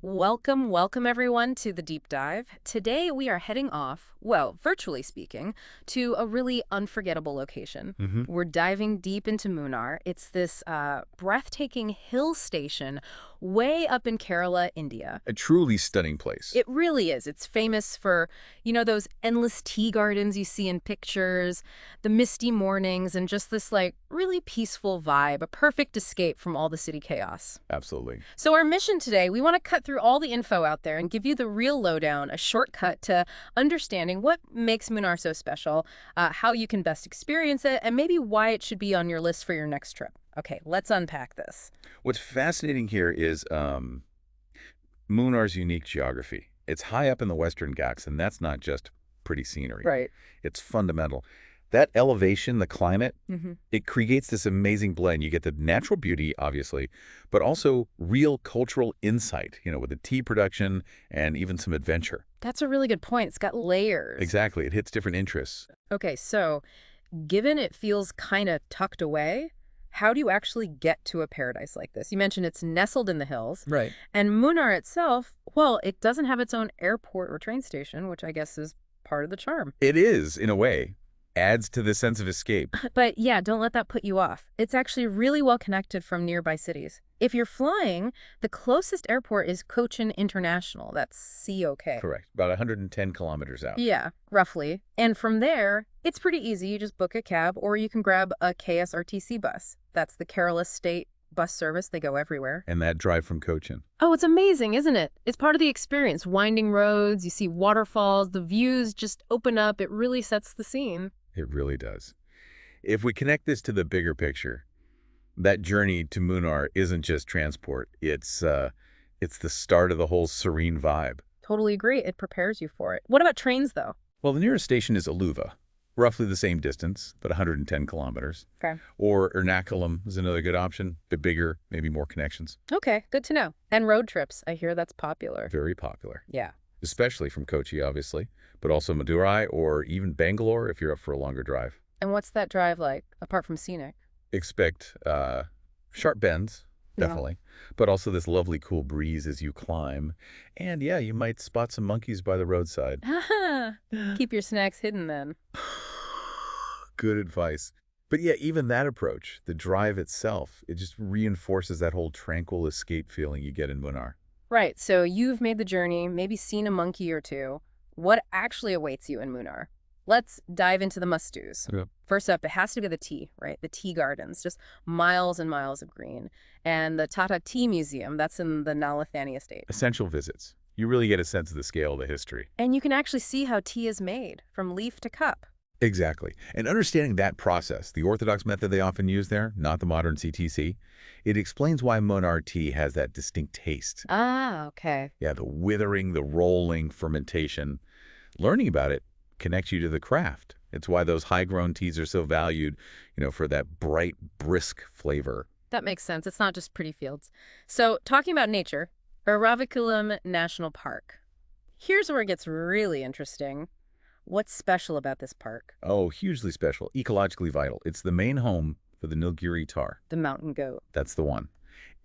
Welcome everyone to the deep dive. Today we are heading off, well, virtually speaking, to a really unforgettable location. hmm We're diving deep into Munnar. It's this breathtaking hill station way up in Kerala, India. A truly stunning place. It really is. It's famous for, those endless tea gardens you see in pictures, the misty mornings, and just this really peaceful vibe, a perfect escape from all the city chaos. Absolutely. So our mission today, we want to cut through all the info out there and give you the real lowdown, a shortcut to understanding what makes Munnar so special, how you can best experience it, and maybe why it should be on your list for your next trip. Okay, let's unpack this. What's fascinating here is Munnar's unique geography. It's high up in the Western Ghats, and that's not just pretty scenery. Right. It's fundamental. That elevation, the climate, Mm-hmm. it creates this amazing blend. You get the natural beauty, obviously, but also real cultural insight, with the tea production and even some adventure. That's a really good point. It's got layers. Exactly. It hits different interests. Okay, so given it feels kind of tucked away, how do you actually get to a paradise like this? You mentioned it's nestled in the hills. Right. And Munnar itself, well, it doesn't have its own airport or train station, which I guess is part of the charm. It is, in a way, adds to the sense of escape. But yeah, don't let that put you off. It's actually really well connected from nearby cities. If you're flying, the closest airport is Cochin International. That's COK. Correct. About 110 kilometers out. Yeah, roughly. And from there, it's pretty easy. You just book a cab or you can grab a KSRTC bus. That's the Kerala State bus service. They go everywhere. And that drive from Cochin. Oh, it's amazing, isn't it? It's part of the experience. Winding roads, you see waterfalls, the views just open up. It really sets the scene. It really does. If we connect this to the bigger picture, that journey to Munnar isn't just transport. It's the start of the whole serene vibe. Totally agree. It prepares you for it. What about trains, though? Well, the nearest station is Aluva, roughly the same distance, but 110 kilometers. Okay. Or Ernakulam is another good option, a bit bigger, maybe more connections. Okay, good to know. And road trips. I hear that's popular. Very popular, Yeah. especially from Kochi, obviously, but also Madurai or even Bangalore if you're up for a longer drive. And what's that drive like, apart from scenic? Expect sharp bends, Yeah. definitely, but also this lovely cool breeze as you climb. And yeah, you might spot some monkeys by the roadside. Keep your snacks hidden then. Good advice. But yeah, even that approach, the drive itself, it just reinforces that whole tranquil escape feeling you get in Munnar. Right, so you've made the journey, maybe seen a monkey or two. What actually awaits you in Munnar? Let's dive into the must-dos. Yeah. First up, it has to be the tea, right? The tea gardens, just miles and miles of green. And the Tata Tea Museum, that's in the Nalathani estate. Essential visits. You really get a sense of the scale of the history. And you can actually see how tea is made, from leaf to cup. Exactly. And understanding that process, the orthodox method they often use there, not the modern CTC, it explains why Munnar tea has that distinct taste. Ah, okay. Yeah, the withering, the rolling, fermentation. Learning about it connects you to the craft. It's why those high-grown teas are so valued, for that bright, brisk flavor. That makes sense. It's not just pretty fields. So, talking about nature, Araviculam National Park. Here's where it gets really interesting. What's special about this park? Oh, hugely special, ecologically vital. It's the main home for the Nilgiri tar. The mountain goat. That's the one.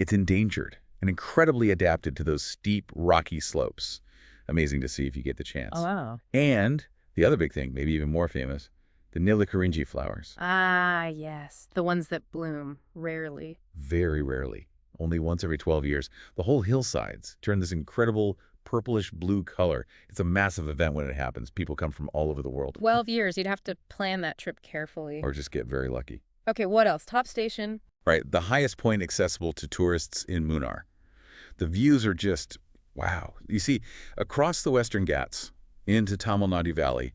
It's endangered and incredibly adapted to those steep, rocky slopes. Amazing to see if you get the chance. Oh, wow. And the other big thing, maybe even more famous, the Nilakarinji flowers. Ah, yes. The ones that bloom, rarely. Very rarely, only once every 12 years. The whole hillsides turn this incredible purplish blue color. It's a massive event when it happens. People come from all over the world. 12 years. You'd have to plan that trip carefully. Or just get very lucky. Okay, what else? Top station. Right, the highest point accessible to tourists in Munnar. The views are just, wow. You see, across the Western Ghats into Tamil Nadu Valley,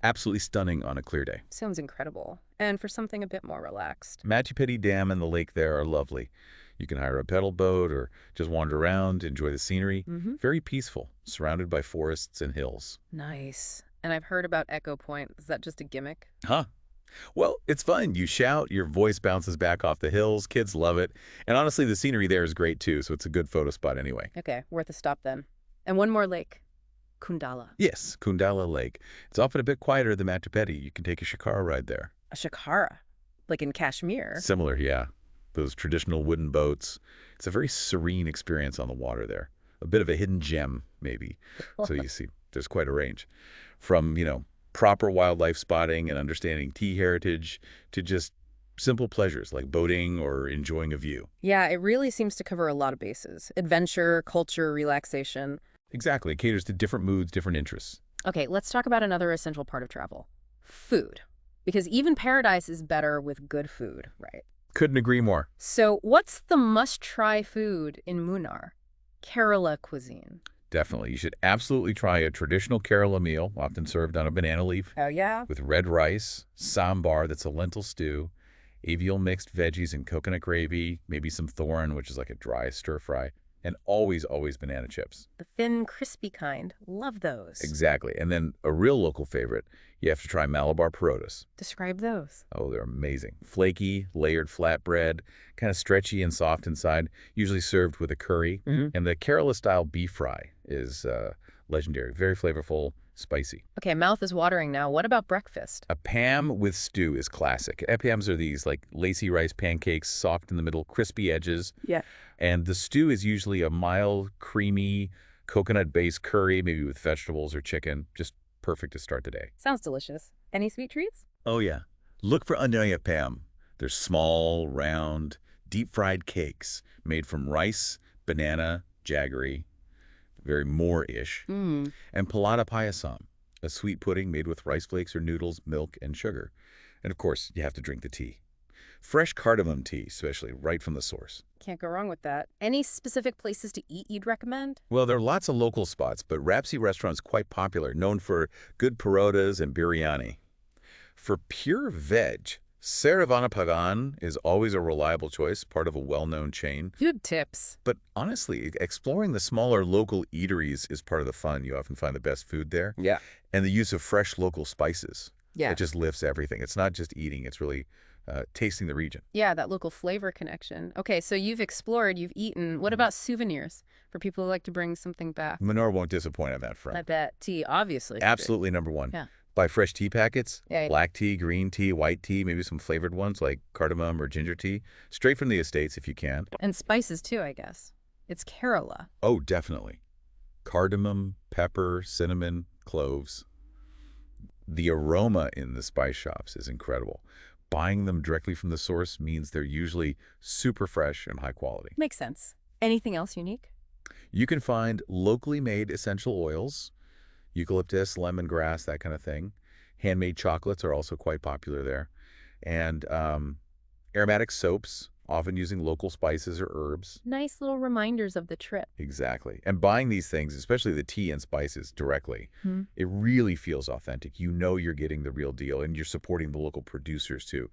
absolutely stunning on a clear day. Sounds incredible. And for something a bit more relaxed. Machupeti Dam and the lake there are lovely. You can hire a pedal boat or just wander around, enjoy the scenery. Very peaceful, surrounded by forests and hills. Nice. And I've heard about Echo Point. Is that just a gimmick? Huh? Well, it's fun. You shout, your voice bounces back off the hills. Kids love it. And honestly, the scenery there is great too, so it's a good photo spot anyway. Okay, worth a stop then. And one more lake. Kundala. Yes, Kundala Lake. It's often a bit quieter than Machupeti. You can take a shikara ride there. A shikara. Like in Kashmir. Similar, yeah. Those traditional wooden boats. It's a very serene experience on the water there. a bit of a hidden gem, maybe. So you see, there's quite a range. From, proper wildlife spotting and understanding tea heritage to just simple pleasures like boating or enjoying a view. Yeah, it really seems to cover a lot of bases. Adventure, culture, relaxation. Exactly. It caters to different moods, different interests. Okay, let's talk about another essential part of travel. Food. Because even paradise is better with good food, right? Couldn't agree more. So what's the must-try food in Munnar? Kerala cuisine. Definitely. You should absolutely try a traditional Kerala meal, often served on a banana leaf, Oh, yeah? with red rice, sambar, that's a lentil stew, avial mixed veggies and coconut gravy, maybe some thoran, which is like a dry stir fry, and always, always banana chips. The thin, crispy kind. Love those. Exactly. And then a real local favorite, you have to try Malabar parotas. Describe those. Oh, they're amazing. Flaky, layered flatbread, kind of stretchy and soft inside, usually served with a curry. And the Kerala-style beef fry is legendary. Very flavorful, spicy. Okay, mouth is watering now. What about breakfast? A Pam with stew is classic. Pams are these like lacy rice pancakes, soft in the middle, crispy edges. Yeah. And the stew is usually a mild, creamy, coconut-based curry, maybe with vegetables or chicken. Just perfect to start the day. Sounds delicious. Any sweet treats? Oh, yeah. Look for Anaya Pam. They're small, round, deep-fried cakes made from rice, banana, jaggery, very more-ish, and palata payasam, a sweet pudding made with rice flakes or noodles, milk, and sugar. And of course, you have to drink the tea. Fresh cardamom tea, especially, right from the source. Can't go wrong with that. Any specific places to eat you'd recommend? Well, there are lots of local spots, but Rapsi restaurant's quite popular, known for good parotas and biryani. For pure veg, Saravanapagan is always a reliable choice, part of a well-known chain. Good tips. But honestly, exploring the smaller local eateries is part of the fun. You often find the best food there. Yeah. And the use of fresh local spices. Yeah. It just lifts everything. It's not just eating, it's really tasting the region. Yeah, that local flavor connection. Okay, so you've explored, you've eaten. What about souvenirs for people who like to bring something back? Munnar won't disappoint on that I front. bet. Tea, obviously. Absolutely number one. Yeah. Buy fresh tea packets, Yeah. black tea, green tea, white tea, maybe some flavored ones like cardamom or ginger tea, straight from the estates if you can. And spices too, I guess. It's Kerala. Oh, definitely. Cardamom, pepper, cinnamon, cloves. The aroma in the spice shops is incredible. Buying them directly from the source means they're usually super fresh and high quality. Makes sense. Anything else unique? You can find locally made essential oils, eucalyptus, lemongrass, that kind of thing. Handmade chocolates are also quite popular there. And aromatic soaps, often using local spices or herbs. Nice little reminders of the trip. Exactly. And buying these things, especially the tea and spices directly, it really feels authentic. You know you're getting the real deal, and you're supporting the local producers too.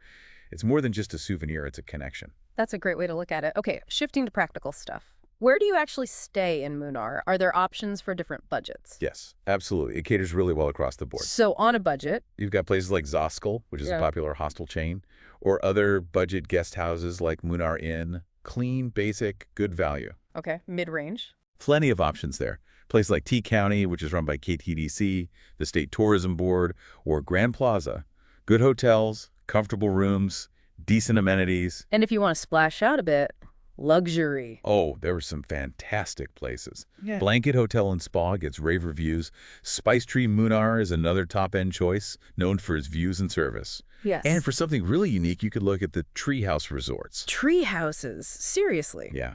It's more than just a souvenir, it's a connection. That's a great way to look at it. Okay, shifting to practical stuff. Where do you actually stay in Munnar? Are there options for different budgets? Yes, absolutely. It caters really well across the board. So on a budget. You've got places like Zoskal, which is a popular hostel chain, or other budget guest houses like Munnar Inn. Clean, basic, good value. Okay, mid-range. Plenty of options there. Places like T County, which is run by KTDC, the State Tourism Board, or Grand Plaza. Good hotels, comfortable rooms, decent amenities. And if you want to splash out a bit, luxury. Oh, there were some fantastic places. Yeah. Blanket Hotel and Spa gets rave reviews. Spice Tree Munnar is another top-end choice, known for its views and service. Yes. And for something really unique, you could look at the Treehouse Resorts. Tree houses. Seriously. Yeah.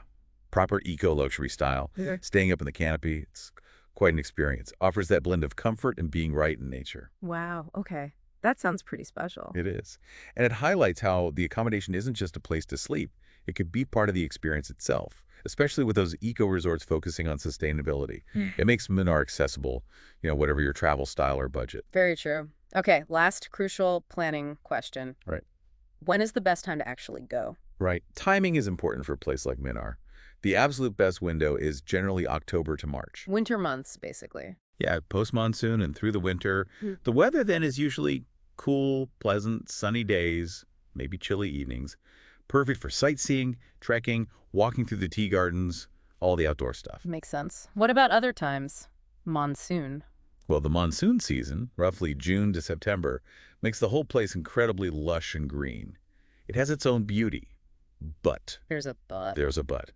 Proper eco-luxury style. Staying up in the canopy, it's quite an experience. Offers that blend of comfort and being right in nature. Wow. Okay. That sounds pretty special. It is. And it highlights how the accommodation isn't just a place to sleep. It could be part of the experience itself, especially with those eco-resorts focusing on sustainability. It makes Munnar accessible, whatever your travel style or budget. Very true. Okay, last crucial planning question. Right. When is the best time to actually go? Right. Timing is important for a place like Munnar. The absolute best window is generally October to March. Winter months, basically. Yeah, post-monsoon and through the winter. The weather then is usually cool, pleasant, sunny days, maybe chilly evenings. Perfect for sightseeing, trekking, walking through the tea gardens, all the outdoor stuff. Makes sense. What about other times? Monsoon. Well, the monsoon season, roughly June to September, makes the whole place incredibly lush and green. It has its own beauty. But There's a but. there's a but.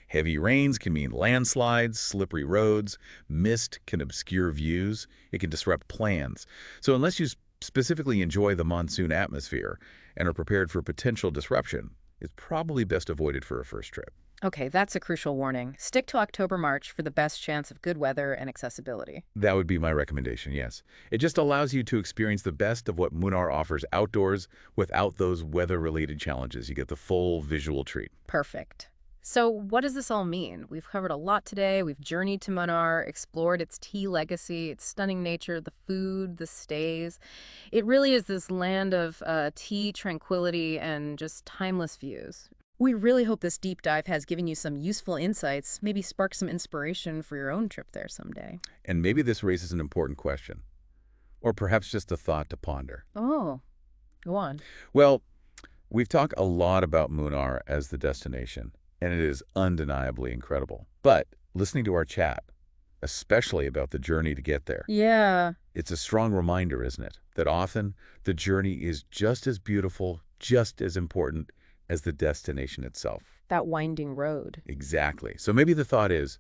Heavy rains can mean landslides, slippery roads, mist can obscure views, it can disrupt plans. So unless you specifically enjoy the monsoon atmosphere and are prepared for potential disruption, it's probably best avoided for a first trip. Okay, that's a crucial warning. Stick to October, March for the best chance of good weather and accessibility. That would be my recommendation, yes. It just allows you to experience the best of what Munnar offers outdoors without those weather-related challenges. You get the full visual treat. Perfect. So, what does this all mean? We've covered a lot today. We've journeyed to Munnar, explored its tea legacy, its stunning nature, the food, the stays. It really is this land of tea, tranquility, and just timeless views. We really hope this deep dive has given you some useful insights, maybe sparked some inspiration for your own trip there someday. And maybe this raises an important question, or perhaps just a thought to ponder. Oh, go on. Well, we've talked a lot about Munnar as the destination, and it is undeniably incredible. But listening to our chat, especially about the journey to get there, Yeah, it's a strong reminder, isn't it, that often the journey is just as beautiful, just as important as the destination itself. that winding road. Exactly. So maybe the thought is,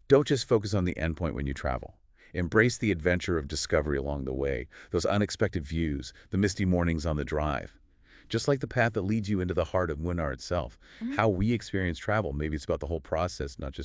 don't just focus on the endpoint when you travel. Embrace the adventure of discovery along the way, those unexpected views, the misty mornings on the drive. Just like the path that leads you into the heart of Munnar itself. How we experience travel, maybe it's about the whole process, not just